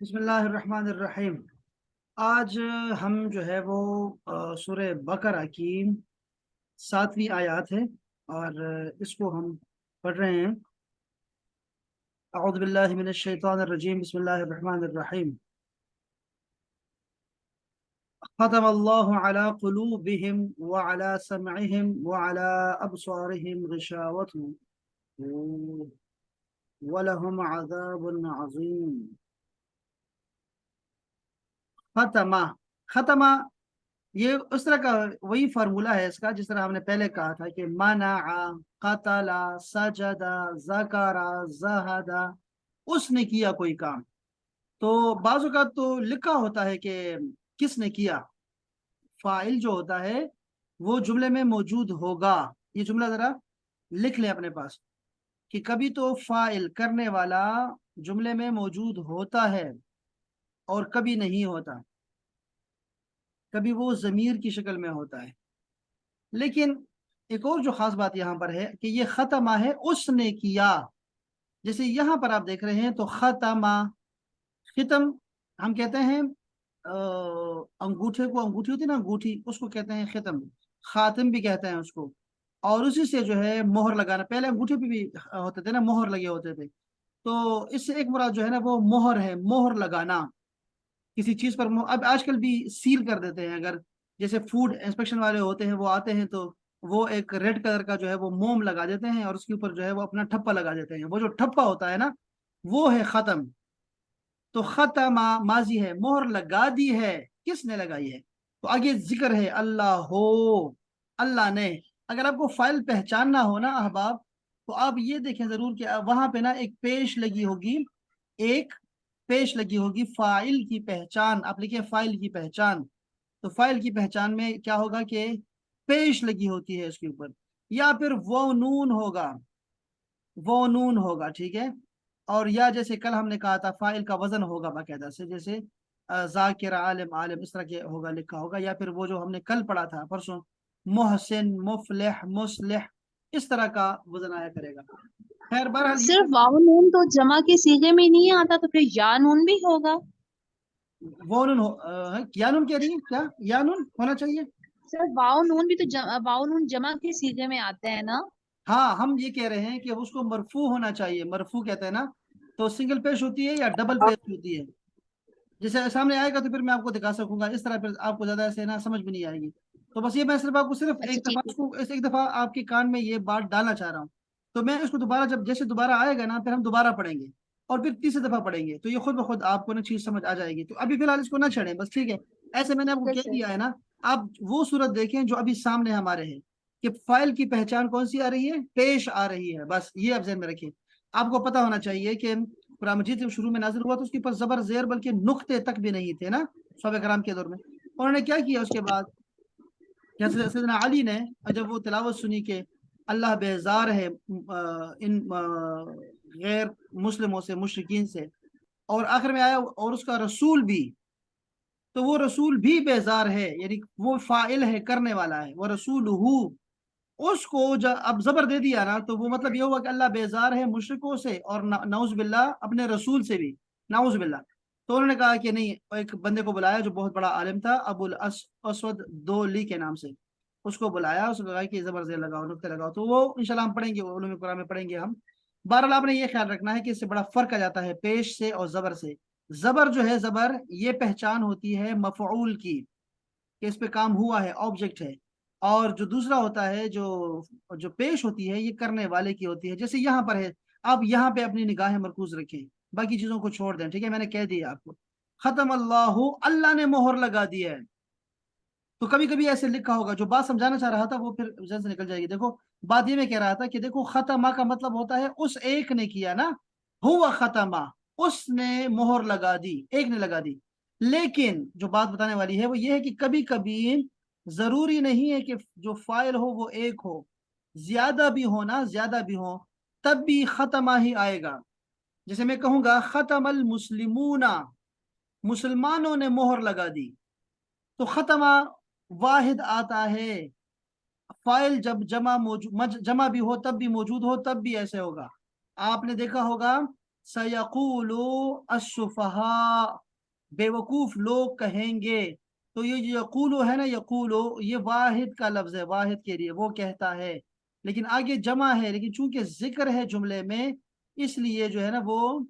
بسم اللہ الرحمن الرحیم۔ آج ہم جو ہے وہ سورہ بقرہ کی 7ویں آیات ہے اور اس کو ہم پڑھ رہے ہیں۔ اعوذ باللہ من الشیطان الرجیم، بسم اللہ الرحمن الرحیم۔ ختم اللہ علی قلوبہم وعلی سمعہم وعلی ابصارہم غشاوۃ ولہم عذاب عظیم۔ ختمہ ختمہ یہ اس طرح کا وہی فارمولہ ہے اس کا، جس طرح ہم نے پہلے کہا تھا کہ منع، قتل، سجد، ذکر، زہد، اس نے کیا کوئی کام۔ تو بعض اوقات تو لکھا ہوتا ہے کہ کس نے کیا، فاعل جو ہوتا ہے وہ جملے میں موجود ہوگا۔ یہ جملہ ذرا لکھ لیں اپنے پاس کہ کبھی تو فاعل کرنے والا جملے میں موجود ہوتا ہے اور کبھی نہیں ہوتا، کبھی وہ ضمیر کی شکل میں ہوتا ہے۔ لیکن ایک اور جو خاص بات یہاں پر ہے کہ یہ ختمہ ہے، اس نے کیا۔ جیسے یہاں پر آپ دیکھ رہے ہیں تو ختمہ، ختم ہم کہتے ہیں انگوٹھے کو، انگوٹھی ہوتی ہے نا انگوٹھی، اس کو کہتے ہیں ختم، خاتم بھی کہتے ہیں اس کو۔ اور اسی سے جو ہے مہر لگانا، پہلے انگوٹھے پہ بھی ہوتے تھے نا، مہر لگے ہوتے تھے، تو اس سے ایک مراد جو ہے نا وہ مہر ہے، مہر لگانا کسی چیز پر۔ اب آج کل بھی سیل کر دیتے ہیں، اگر جیسے فوڈ انسپیکشن والے ہوتے ہیں وہ آتے ہیں تو وہ ایک ریڈ کلر کا جو ہے وہ موم لگا دیتے ہیں اور اس کے اوپر جو ہے وہ اپنا ٹھپا لگا دیتے ہیں۔ وہ جو ٹھپا ہوتا ہے نا وہ ہے ختم۔ تو ختم ماضی ہے، مہر لگا دی ہے، کس نے لگائی ہے؟ تو آگے ذکر ہے اللہ ہو، اللہ نے۔ اگر آپ کو فائل پہچاننا ہو نا احباب، تو آپ یہ دیکھیں ضرور کہ وہاں پہ نا ایک پیش لگی ہوگی، ایک پیش لگی ہوگی فائل کی پہچان۔ آپ لکھیں فائل کی پہچان، تو فائل کی پہچان میں کیا ہوگا کہ پیش لگی ہوتی ہے اس کے اوپر، یا پھر وہ نون ہوگا، وہ نون ہوگا، ٹھیک ہے۔ اور یا جیسے کل ہم نے کہا تھا فائل کا وزن ہوگا باقاعدہ سے، جیسے ذاکر، عالم، عالم، اس طرح کے ہوگا، لکھا ہوگا۔ یا پھر وہ جو ہم نے کل پڑھا تھا پرسوں، محسن، مفلح، مصلح، اس طرح کا وزن آیا کرے گا۔ خیر بہرحال صرف یہ واو نون تو جمع کے صیغے میں نہیں آتا، تو پھر یا نون بھی ہوگا؟ وہ نون یا نون کہہ رہی ہے کیا؟ یا نون ہونا چاہیے۔ صرف واو نون بھی تو واو نون جمع کے صیغے میں آتے ہیں نا؟ ہاں ہم یہ کہہ رہے ہیں کہ اس کو مرفوع ہونا چاہیے، مرفوع کہتے ہیں نا، تو سنگل پیش ہوتی ہے یا ڈبل پیش ہوتی ہے؟ جیسے سامنے آئے گا تو پھر میں آپ کو دکھا سکوں گا، اس طرح پھر آپ کو زیادہ ایسے نا سمجھ بھی نہیں آئے گی۔ تو بس یہ میں صرف آپ کو صرف اچھا ایک دفعہ ٹھیک ہے۔ اس کو ایک دفعہ آپ کے کان میں یہ بات ڈالنا چاہ رہا ہوں، تو میں اس کو دوبارہ جب جیسے دوبارہ آئے گا نا پھر ہم دوبارہ پڑھیں گے اور پھر تیسری دفعہ پڑھیں گے، تو یہ خود بخود آپ کو نا چیز سمجھ آ جائے گی۔ تو ابھی فی الحال اس کو نہ چھڑیں بس، ٹھیک ہے؟ ایسے میں نے آپ کو پھر کہہ سے دیا ہے نا۔ آپ وہ صورت دیکھیں جو ابھی سامنے ہمارے ہے کہ فائل کی پہچان کون سی آ رہی ہے؟ پیش آ رہی ہے، بس یہ آپ ذہن میں رکھیں۔ آپ کو پتا ہونا چاہیے کہ قرآن مجید جب شروع میں نازل ہوا تو اس کے اوپر زبر زیر بلکہ نقطے تک بھی نہیں تھے نا صحابہ کرام کے دور میں۔ انہوں نے کیا کیا اس کے بعد؟ سیدنا علی نے جب وہ تلاوت سنی کہ اللہ بیزار ہے ان غیر مسلموں سے، مشرکین سے، اور آخر میں آیا اور اس کا رسول بھی، تو وہ رسول بھی بیزار ہے، یعنی وہ فاعل ہے، کرنے والا ہے، وہ رسول اس کو جب اب زبر دے دیا نا تو وہ مطلب یہ ہوا کہ اللہ بیزار ہے مشرکوں سے اور نعوذ باللہ اپنے رسول سے بھی، نعوذ باللہ۔ تو انہوں نے کہا کہ نہیں، ایک بندے کو بلایا جو بہت بڑا عالم تھا، ابو الاسود دولی کے نام سے، اس کو بلایا، اس کو کہا کہ زبر زیر لگاؤ، نقطے لگاؤ، تو وہ انشاءاللہ ہم پڑھیں گے، علوم قرآن میں پڑھیں گے ہم۔ بہرحال آپ نے یہ خیال رکھنا ہے کہ اس سے بڑا فرق آ جاتا ہے پیش سے اور زبر سے۔ زبر جو ہے، زبر یہ پہچان ہوتی ہے مفعول کی، کہ اس پہ کام ہوا ہے، آبجیکٹ ہے۔ اور جو دوسرا ہوتا ہے جو جو پیش ہوتی ہے، یہ کرنے والے کی ہوتی ہے۔ جیسے یہاں پر ہے، آپ یہاں پہ اپنی نگاہیں مرکوز رکھیں، باقی چیزوں کو چھوڑ دیں، ٹھیک ہے؟ میں نے کہہ دیا آپ کو، ختم اللہ، اللہ نے مہر لگا دی ہے۔ تو کبھی کبھی ایسے لکھا ہوگا، جو بات سمجھانا چاہ رہا تھا وہ پھر ذہن سے نکل جائے گی۔ دیکھو بات یہ میں کہہ رہا تھا کہ دیکھو ختمہ کا مطلب ہوتا ہے اس ایک نے کیا نا، ہوا ختمہ، اس نے مہر لگا دی، ایک نے لگا دی۔ لیکن جو بات بتانے والی ہے وہ یہ ہے کہ کبھی کبھی ضروری نہیں ہے کہ جو فائل ہو وہ ایک ہو، زیادہ بھی ہو نا، زیادہ بھی ہو، تب بھی ختمہ ہی آئے گا۔ جیسے میں کہوں گا ختم المسلمون، مسلمانوں نے مہر لگا دی، تو ختمہ واحد آتا ہے۔ فائل جب جمع بھی ہو تب بھی موجود ہو تب بھی ایسے ہوگا۔ آپ نے دیکھا ہوگا सयक़ूलु अस्सुफ़हा, बेवकूफ लोग कहेंगे। तो ये जो यक़ूलु है ना, यक़ूलु ये वाहिद का लफ्ज़ है, वाहिद के लिए वो कहता है, लेकिन आगे जमा है, लेकिन चूंकि जिक्र है जुमले में इसलिए जो है ना वो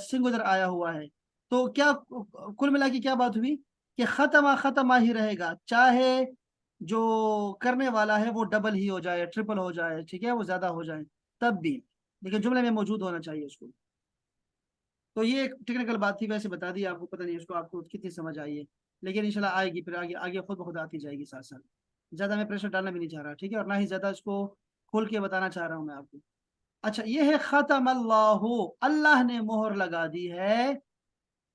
सिंगुलर आया हुआ है। तो क्या कुल मिला के क्या बात हुई कि खत्मा खत्मा ही रहेगा, चाहे जो करने वाला है वो डबल ही हो जाए, ट्रिपल हो जाए, ठीक है, वो ज्यादा हो जाए तब भी, लेकिन जुमले में मौजूद होना चाहिए उसको। तो ये एक टेक्निकल बात थी, वैसे बता दी आपको, पता नहीं उसको आपको कितनी समझ आई है, लेकिन इंशाल्लाह आएगी, फिर आगे आगे खुद ब खुद आती जाएगी साथ साथ। ज्यादा मैं प्रेशर डालना भी नहीं चाह रहा, ठीक है, और ना ही ज्यादा इसको खोल के बताना चाह रहा हूँ मैं आपको। अच्छा, ये है खतम अल्लाहु, अल्लाह ने मोहर लगा दी है।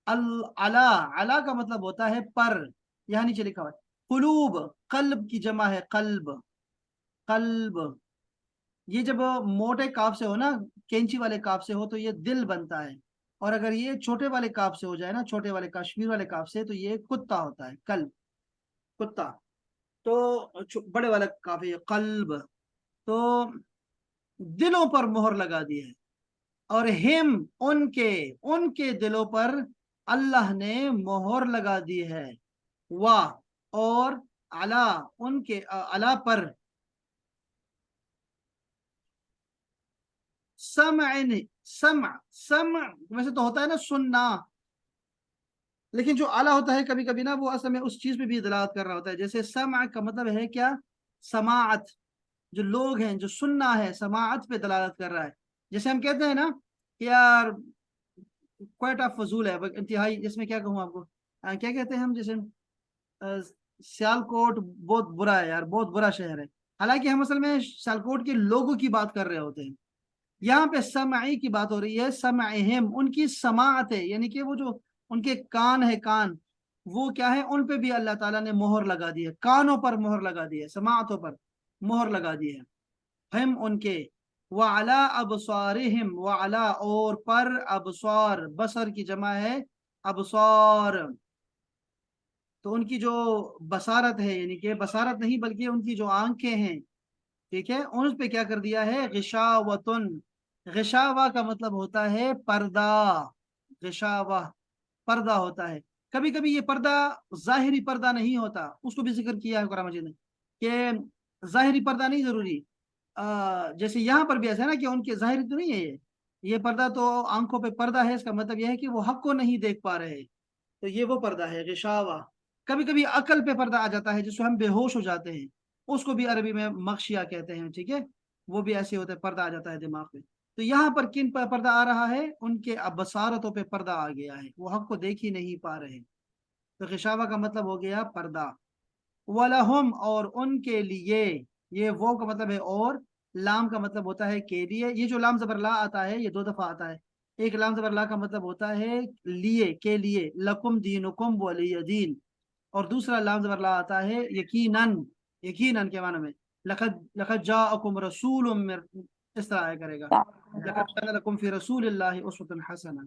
अल अला, अला का मतलब होता है पर, यहाँ नीचे लिखा हुआ है कुलूब, कल्ब की जमा है कल्ब, कल्ब। ये जब मोटे काफ से हो ना, कैंची वाले काफ से हो तो ये दिल बनता है, और अगर ये छोटे वाले काफ से हो जाए ना, छोटे वाले कश्मीर वाले काफ से, तो ये कुत्ता होता है, कल्ब, कुत्ता। तो बड़े वाला काफ है कल्ब। तो दिलों पर मोहर लगा दी है, और हिम उनके, उनके दिलों पर अल्लाह ने मोहर लगा दी है। वाह, और अला, उनके अला पर, समअन, सम वैसे तो होता है ना सुनना, लेकिन जो आला होता है कभी कभी ना वो असल में उस चीज पे भी दलालत कर रहा होता है। जैसे सम का मतलब है क्या, समाअत, जो लोग हैं जो सुनना है, समाअत पे दलालत कर रहा है। जैसे हम कहते हैं ना कि यार क्वाइट ऑफ फजूल है, इंतहाई, जिसमें क्या कहूँ आपको, क्या कहते हैं हम, जैसे अ, सियालकोट बहुत बुरा है यार, बहुत बुरा शहर है, हालांकि हम असल में सियालकोट के लोगों की बात कर रहे होते हैं। यहाँ पे समाई की बात हो रही है, समाइहिम, उनकी समाअत है, यानी कि वो जो उनके कान है, कान, वो क्या है, उन पे भी अल्लाह ताला ने मोहर लगा दी है, कानों पर मोहर लगा दी है, समाअतों पर मोहर लगा दी है। हम उनके, व अला अबसारिहिम, व अला और पर, अबसार बसर की जमा है अबसार। तो उनकी जो बसारत है, यानी कि बसारत नहीं बल्कि उनकी जो आंखें हैं, ठीक है, उन पे क्या कर दिया है, गिशावतुन। गिशावा का मतलब होता है पर्दा, गिशावा पर्दा होता है। कभी कभी ये पर्दा जाहिरी पर्दा नहीं होता, उसको भी जिक्र किया है कुरान मजीद ने कि जाहिरी पर्दा नहीं जरूरी। जैसे यहाँ पर भी ऐसा है ना कि उनके जाहिरी तो नहीं है ये पर्दा तो आंखों पे पर्दा है, इसका मतलब यह है कि वो हक को नहीं देख पा रहे, तो ये वो पर्दा है गिशावा। कभी कभी अकल पे पर्दा आ जाता है जिससे हम बेहोश हो जाते हैं, उसको भी अरबी में मक्शिया कहते हैं, ठीक है, वो भी ऐसे होता है, पर्दा आ जाता है दिमाग पे। तो यहाँ पर किन पर पर्दा आ रहा है, उनके अब बसारतों पे पर्दा आ गया है, वो हक को देख ही नहीं पा रहे। तो गिशावा का मतलब हो गया पर्दा। वलहुम और उनके लिए, ये वो का मतलब है, और लाम का मतलब होता है के लिए। ये जो लाम जबर ला आता है ये दो दफा आता है। एक लाम जबर ला का मतलब होता है लिए, के लिए, लकुम दीनुकुम वलिय दीन, और दूसरा लाम जबर ला आता है यकीनन, यकीनन के माने में, लक़द लक़द जाअकुम रसूलुम मिन, इस तरह आया करेगा, लक़द काना लकुम फी रसूलिल्लाहि उस्वतुन हसना,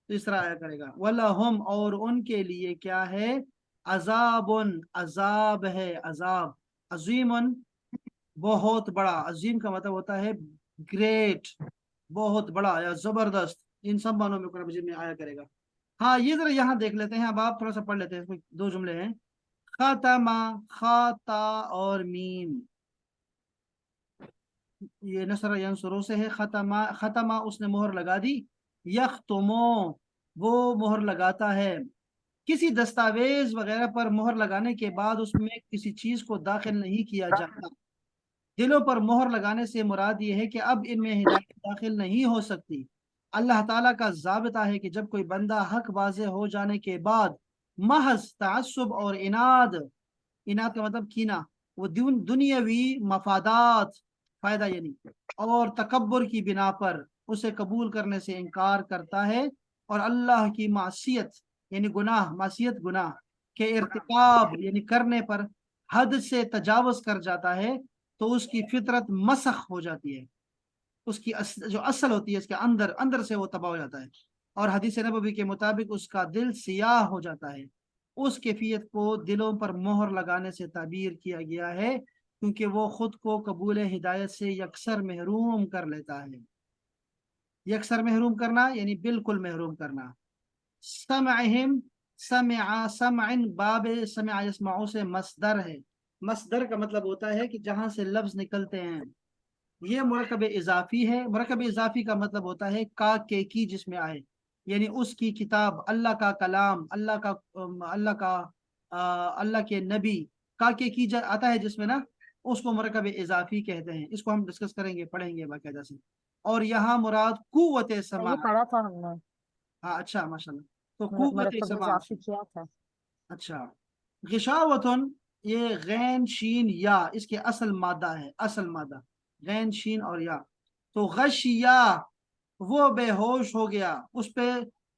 तो इस तरह आया करेगा। वलहुम और उनके लिए क्या है, अजाबुन, अजाब है, अजाब, अजीमुन बहुत बड़ा, अजीम का मतलब होता है ग्रेट, बहुत बड़ा या जबरदस्त, इन सब मानों में कुरान मजीद में आया करेगा। हाँ, ये जरा यहाँ देख लेते हैं, अब आप थोड़ा सा पढ़ लेते हैं, इसमें दो जुमले हैं, खातमा, खाता और मीम, ये नसर यंसुरो से है। खतमा, खतमा उसने मोहर लगा दी, यख्तुमो वो मोहर लगाता है, किसी दस्तावेज वगैरह पर मोहर लगाने के बाद उसमें किसी चीज को दाखिल नहीं किया जाता। दिलों पर मोहर लगाने से मुराद ये है कि अब इनमें हिदायत दाखिल नहीं हो सकती। अल्लाह ताला का ज़ाबिता है कि जब कोई बंदा हक वाज़े हो जाने के बाद महज तअस्सुब और इनाद, इनाद का मतलब कीना, वो दुनियावी मफादात, फायदा यानी, और तकब्बुर की बिना पर उसे कबूल करने से इनकार करता है, और अल्लाह की मासियत यानी गुनाह, मासियत गुनाह के इर्तिकाब यानी करने पर हद से तजावुज कर जाता है, तो उसकी फितरत मसख हो जाती है, उसकी जो असल होती है इसके अंदर, अंदर से वो तबाह हो जाता है, और हदीस नबवी के मुताबिक उसका दिल सियाह हो जाता है। उस कैफियत को दिलों पर मोहर लगाने से ताबीर किया गया है, क्योंकि वो खुद को कबूल हिदायत से यकसर महरूम कर लेता है। यकसर महरूम करना यानी बिल्कुल महरूम करना। समअहिम, समअ, समअन बाब समअ यस्मउ से मसदर है। मसदर का मतलब होता है कि जहां से लफ्ज निकलते हैं। ये मुरकब इजाफी है। मुरकब इजाफी का मतलब होता है का के की जिसमें आए, यानी उसकी किताब, अल्लाह का कलाम, अल्लाह का अल्लाह के नबी, का के की आता है जिसमें ना, उसको मुरकब इजाफी कहते हैं। इसको हम डिस्कस करेंगे, पढ़ेंगे बाकायदा से। और यहाँ मुराद कुव्वत समा। ये पढ़ा था हमने, हाँ अच्छा माशाल्लाह। तो कुव्वत मरकब समा। इजाफी किया था। अच्छा। गिशावतुन, ये गैन शीन या इसके असल मादा है, असल मादा गैन शीन और या। तो गशिया, वो बेहोश हो गया, उस पे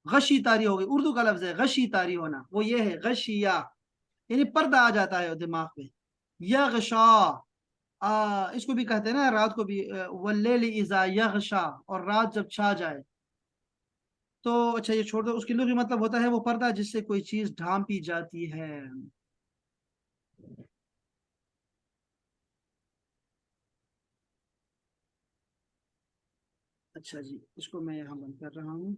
गशी तारी हो गई। उर्दू का लफ्ज है गशी तारी होना, वो ये है गशिया, यानी पर्दा आ जाता है दिमाग पे। यगशा, इसको भी कहते हैं ना रात को भी, वल्लैल इज़ा यगशा, और रात जब छा जाए। तो अच्छा ये छोड़ दो, उसकी लुग़वी मतलब होता है वो पर्दा जिससे कोई चीज ढांपी जाती है। अच्छा जी, इसको मैं यहाँ बंद कर रहा हूँ।